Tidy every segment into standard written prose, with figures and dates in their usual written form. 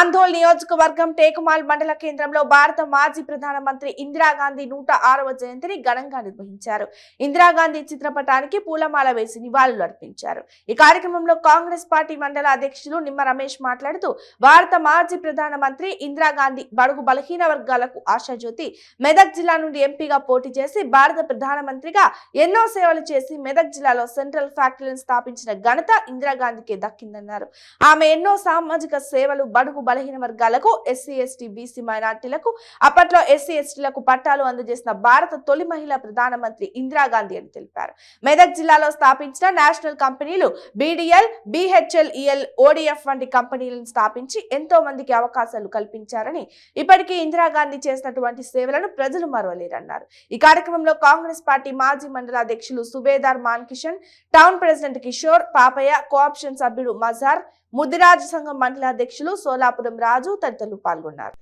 ఆందోళన నియోజకవర్గం టేకుమాల్ మండల కేంద్రంలో భారత మాజీ ప్రధానమంత్రి ఇందిరాగాంధీ 106వ జయంతిని ఘనంగా నిర్వహించారు. ఇందిరాగాంధీ చిత్రపటానికి పూలమాల వేసి నివాళులు అర్పించారు. ఈ కార్యక్రమంలో కాంగ్రెస్ పార్టీ మండల అధ్యక్షులు నిమ్మ రమేష్ మాట్లాడుతూ భారత మాజీ ప్రధానమంత్రి ఇందిరాగాంధీ బడుగు బలహీన వర్గాలకు ఆశాజ్యోతి. మెదక్ జిల్లా నుండి ఎంపీగా పోటీ చేసి భారత ప్రధానమంత్రిగా ఎన్నో సేవలు చేసి మెదక్ జిల్లాలో సెంట్రల్ ఫ్యాక్టరీలను స్థాపించిన ఘనత ఇందిరాగాంధీకి దక్కిందన్నారు. ఆమె ఎన్నో సామాజిక సేవలు బడుగు బలహీన వర్గాలకు, ఎస్సీ ఎస్టీ బీసీ మైనార్టీలకు, అప్పట్లో ఎస్సీ ఎస్టీలకు పట్టాలు అందజేసిన భారత తొలి మహిళా ప్రధానమంత్రి ఇందిరాగాంధీ అని తెలిపారు. మెదక్ జిల్లాలో స్థాపించిన నేషనల్ కంపెనీలు బీడీఎల్, BHEL, ODF వంటి కంపెనీలను స్థాపించి ఎంతో మందికి అవకాశాలు కల్పించారని, ఇప్పటికీ ఇందిరాగాంధీ చేసినటువంటి సేవలను ప్రజలు మరవలేరన్నారు. ఈ కార్యక్రమంలో కాంగ్రెస్ పార్టీ మాజీ మండల అధ్యక్షులు Subedar Man Kishan, town president Kishore, Papaiah, cooption సభ్యుడు మజార్, ముదిరాజు సంఘం మండల అధ్యక్షులు సోలాపురం రాజు తదితరులు పాల్గొన్నారు.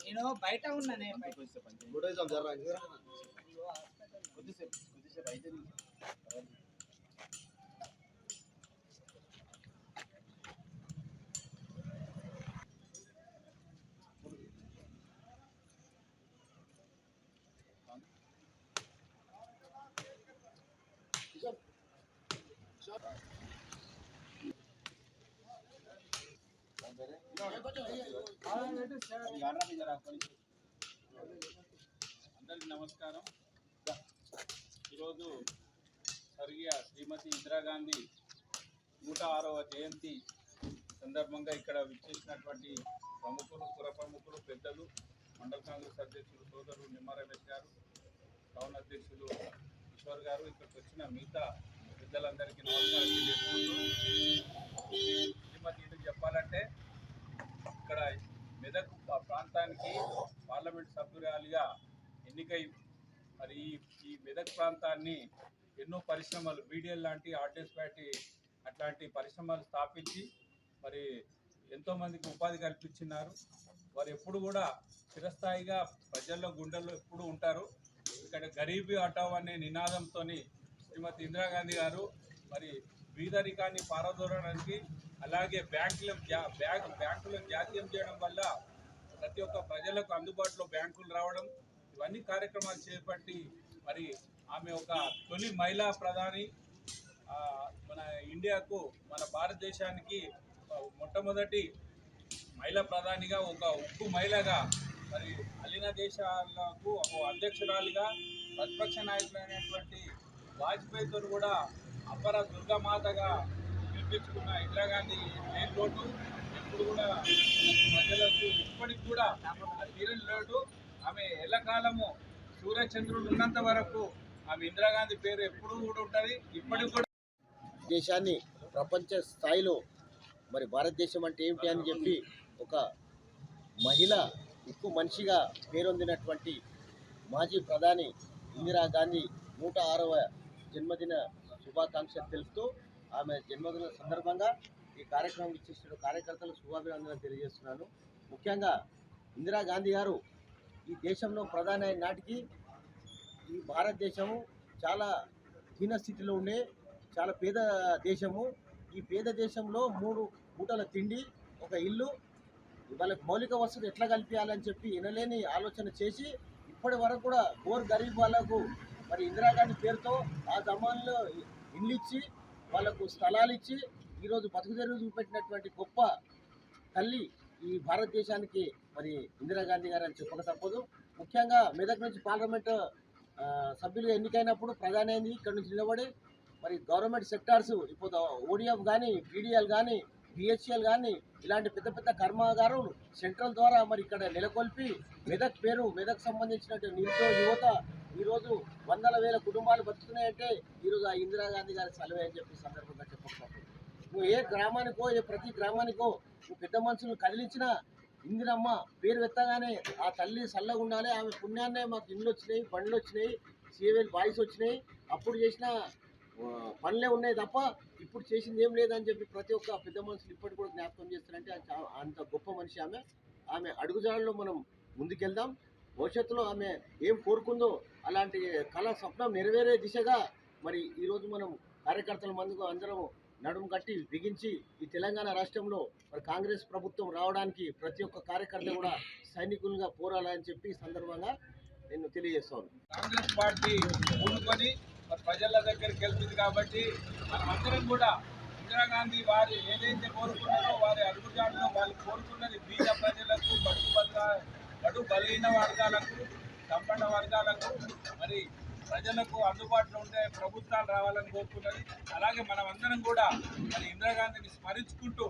నేను బయట ఉన్నానే అందరికీ నమస్కారం. ఈరోజు స్వర్గీయ శ్రీమతి ఇందిరాగాంధీ 106వ జయంతి సందర్భంగా ఇక్కడ విచ్చేసినటువంటి ప్రముఖులు, పుర ప్రముఖులు, పెద్దలు, మండల కాంగ్రెస్ అధ్యక్షులు సోదరులు నిమ్మ రమేష్ గారు, టౌన్ అధ్యక్షులు కిషోర్ గారు, ఇక్కడికి వచ్చిన మిగతా పెద్దలందరికీ నమస్కారం తెలియజేసుకుంటూ, శ్రీమతి ఇటు చెప్పాలంటే ఇక్కడ మెదక్ ప్రాంతానికి పార్లమెంట్ సభ్యురాలిగా ఎన్నికై మరి ఈ మెదక్ ప్రాంతాన్ని ఎన్నో పరిశ్రమలు, BDL లాంటి, ఆర్డినెన్స్ ఫ్యాక్టరీ అట్లాంటి పరిశ్రమలు స్థాపించి మరి ఎంతోమందికి ఉపాధి కల్పించినారు. వారు ఎప్పుడు కూడా చిరస్థాయిగా ప్రజల్లో గుండెల్లో ఎప్పుడు ఉంటారు. ఇక్కడ గరీబీ హటావ్ అనే నినాదంతో శ్రీమతి ఇందిరాగాంధీ గారు మరి బీదరికాన్ని పారదోలడానికి, అలాగే బ్యాంకులను జాతీయం చేయడం వల్ల ప్రతి ఒక్క ప్రజలకు అందుబాటులో బ్యాంకులు రావడం, ఇవన్నీ కార్యక్రమాలు చేపట్టి మరి ఆమె ఒక తొలి మహిళా ప్రధాని, మన ఇండియాకు, మన భారతదేశానికి మొట్టమొదటి మహిళా ప్రధానిగా, ఒక ఉక్కు మహిళగా, మరి అలిన దేశాలకు ఒక అధ్యక్షురాలిగా, ప్రతిపక్ష నాయకులైనటువంటి వాజ్పేయితో కూడా అపర దుర్గామాతగా పిలిపించుకున్న ఇందిరాగాంధీ మెయిన్ రోడ్డు ఎప్పుడు కూడా ప్రజలకు ఇప్పటికి కూడా తీరని లోటు. ఆమె ఎల్లకాలము సూర్యచంద్రుడు ఉన్నంత వరకు ఆమె ఇందిరాగాంధీ పేరు ఎప్పుడు కూడా ఉంటుంది. ఇప్పటికి కూడా దేశాన్ని ప్రపంచ స్థాయిలో మరి భారతదేశం అంటే ఏమిటి అని చెప్పి ఒక మహిళ, ఉక్కు మనిషిగా పేరొందినటువంటి మాజీ ప్రధాని ఇందిరాగాంధీ 106వ జన్మదిన శుభాకాంక్షలు తెలుపుతూ, ఆమె జన్మదిన సందర్భంగా ఈ కార్యక్రమం ఇచ్చేసిన కార్యకర్తలకు శుభాభినందనలు తెలియజేస్తున్నాను. ముఖ్యంగా ఇందిరాగాంధీ గారు ఈ దేశంలో ప్రధాని అయిన నాటికి ఈ భారతదేశము చాలా హీన స్థితిలో ఉండే చాలా పేద దేశము. ఈ పేద దేశంలో 3 పూటల తిండి, ఒక ఇల్లు, వాళ్ళకి మౌలిక వసతులు ఎట్లా కల్పించాలని చెప్పి వినలేని ఆలోచన చేసి ఇప్పటి వరకు కూడా గోర్ గరీబ్ వాళ్ళకు మరి ఇందిరాగాంధీ పేరుతో ఆ జమాన్లో ఇల్లు ఇచ్చి, వాళ్ళకు స్థలాలు ఇచ్చి ఈరోజు బతుకుదెరువు చూపెట్టినటువంటి గొప్ప తల్లి ఈ భారతదేశానికి మరి ఇందిరాగాంధీ గారు అని చెప్పక తప్పదు. ముఖ్యంగా మెదక్ నుంచి పార్లమెంటు సభ్యులుగా ఎన్నికైనప్పుడు ప్రధాని అయింది. ఇక్కడ నుంచి నిలబడి మరి గవర్నమెంట్ సెక్టార్స్ ఇప్పుడు ఓడిఎఫ్ కానీ పీడిఎల్ కానీ బిహెచ్ఎల్ కానీ ఇలాంటి పెద్ద పెద్ద కర్మాగారాలు సెంట్రల్ ద్వారా మరి ఇక్కడ నెలకొల్పి మెదక్ సంబంధించిన నిరుద్యోగ యువత ఈరోజు వందల వేల కుటుంబాలు బతుకుతున్నాయంటే ఈరోజు ఆ ఇందిరాగాంధీ గారి సెలవే అని చెప్పి సందర్భంగా చెప్పకపోతే నువ్వు ఏ గ్రామానికో ప్రతి గ్రామానికో నువ్వు పెద్ద మనుషులు కదిలించినా ఇందిరమ్మ పేరు ఎత్తగానే ఆ తల్లి చల్లగా ఉండాలి, ఆమె పుణ్యాన్నే మాకు ఇండ్లు వచ్చినాయి, బండ్లు వచ్చినాయి, సిఏవేలు బాయ్స్ వచ్చినాయి, అప్పుడు చేసిన పనులే ఉన్నాయి తప్ప ఇప్పుడు చేసింది ఏం లేదని చెప్పి ప్రతి ఒక్క పెద్ద మనుషులు ఇప్పటికి కూడా జ్ఞాపకం చేస్తారంటే అంత గొప్ప మనిషి ఆమె అడుగుజాడలో మనం ముందుకెళ్దాం. భవిష్యత్తులో ఆమె ఏం కోరుకుందో అలాంటి కళ స్వప్నం నెరవేరే దిశగా మరి ఈరోజు మనం కార్యకర్తల మందుకు అందరం నడుము కట్టి బిగించి ఈ తెలంగాణ రాష్ట్రంలో మరి కాంగ్రెస్ ప్రభుత్వం రావడానికి ప్రతి ఒక్క కార్యకర్త కూడా సైనికులుగా పోరాలని చెప్పి సందర్భంగా నేను తెలియజేస్తాను. కాంగ్రెస్ పార్టీ పూనుకొని ప్రజల దగ్గరికి వెళ్తుంది కాబట్టి మనమందరం కూడా ఇందిరాగాంధీ వారు ఏదైతే కోరుకున్నారో వారి అడుగుజాడలో వాళ్ళు కోరుకున్నది బీద ప్రజలకు బడు బలహీన వర్గాలకు సంపన్న వర్గాలకు మరి ప్రజలకు అందుబాటులో ఉండే ప్రభుత్వాలు రావాలని కోరుకున్నది. అలాగే మనమందరం కూడా మరి ఇందిరాగాంధీని స్మరించుకుంటూ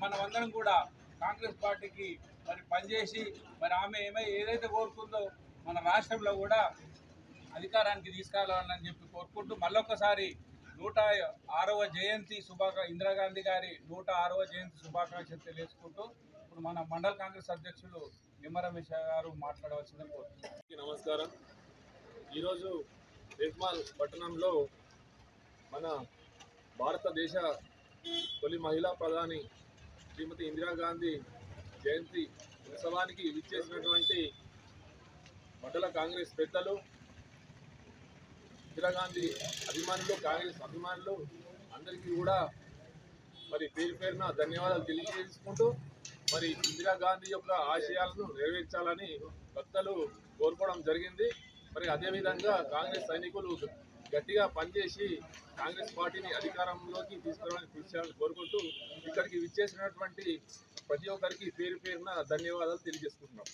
మనమందరం కూడా కాంగ్రెస్ పార్టీకి మరి పనిచేసి మరి ఆమె ఏదైతే కోరుకుందో మన రాష్ట్రంలో కూడా అధికారానికి తీసుకురావాలని చెప్పి కోరుకుంటూ మళ్ళొకసారి 106వ జయంతి ఇందిరాగాంధీ గారి 106వ జయంతి శుభాకాంక్షలు తెలియజేసుకుంటూ ఇప్పుడు మన మండల కాంగ్రెస్ అధ్యక్షులు నిమ్మ రమేష్ గారు మాట్లాడవలసిందని కోరుతున్నాను. నమస్కారం. ఈరోజు రేగ్మాల్ పట్టణంలో మన భారతదేశ తొలి మహిళా ప్రధాని శ్రీమతి ఇందిరాగాంధీ జయంతి ఉత్సవానికి విచ్చేసినటువంటి మండల కాంగ్రెస్ పెద్దలు, ఇందిరాగాంధీ అభిమానులు, కాంగ్రెస్ అభిమానులు అందరికీ కూడా మరి పేరు పేరున ధన్యవాదాలు తెలియజేసుకుంటూ మరి ఇందిరాగాంధీ యొక్క ఆశయాలను నెరవేర్చాలని భక్తులు కోరుకోవడం జరిగింది. మరి అదేవిధంగా కాంగ్రెస్ సైనికులు గట్టిగా పనిచేసి కాంగ్రెస్ పార్టీని అధికారంలోకి తీసుకురావడానికి కృషి చేయాలని కోరుకుంటూ ఇక్కడికి విచ్చేసినటువంటి ప్రతి ఒక్కరికి పేరు పేరున ధన్యవాదాలు తెలియజేసుకుంటున్నాం.